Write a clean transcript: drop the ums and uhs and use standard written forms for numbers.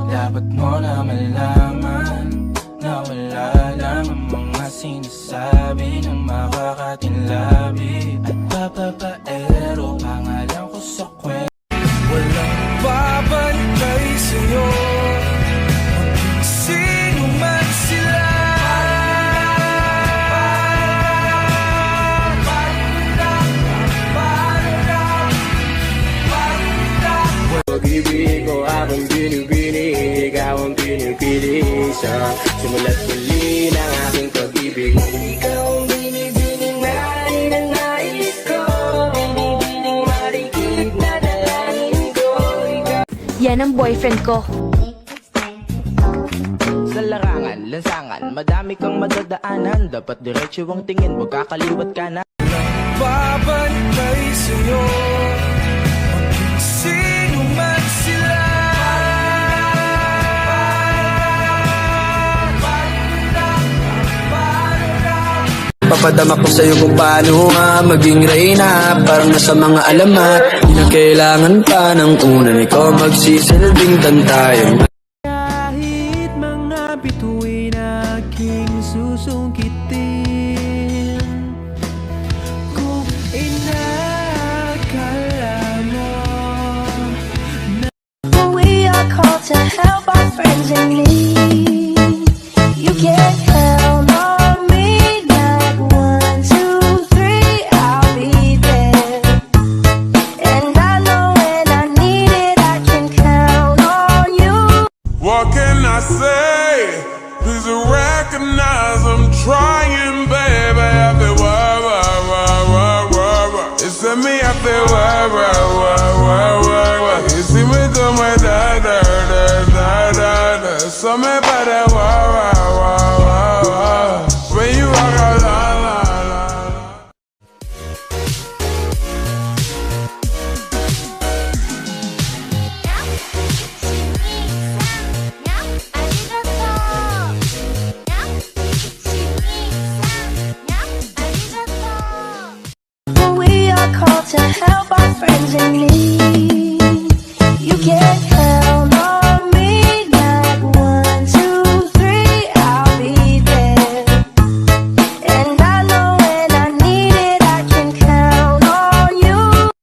Dapat mo na malaman na wala lang ang mga sinasabi ng makakatinlabi at papapaero, pangalan ko sa kwento. Walang babantay sa'yo, sino man sila. Pag-ibig ko akong binibini, ikaw ang pinipili sa simula't huli ng aking pag-ibig. Ikaw ang binibini na ninanais ko, binibining marikit na dalangin ko. Yan ang boyfriend ko. Sa larangan, lansangan, madami kang madadaanan. Dapat diretso ang tingin, huwag kakaliwat ka na. Babantay sa'yo, sino man sila. Papadama ko sa'yo kung paano nga maging reyna, parang nasa mga alamat. Di na kailangan pa ng unan, ikaw magsisilbing tantayong. Kahit mga bituin aking susungkitin, kung inakala mo We are called to help our friends in need. You can count on me, not 1, 2, 3, I'll be there. And I know when I need it, I can count on you. What can I say? Please recognize I'm trying, baby. I feel you see me, I feel you see me do my da-da-da-da-da-da. So me better when you walk out, la la la. We are called to help our friends in need. You can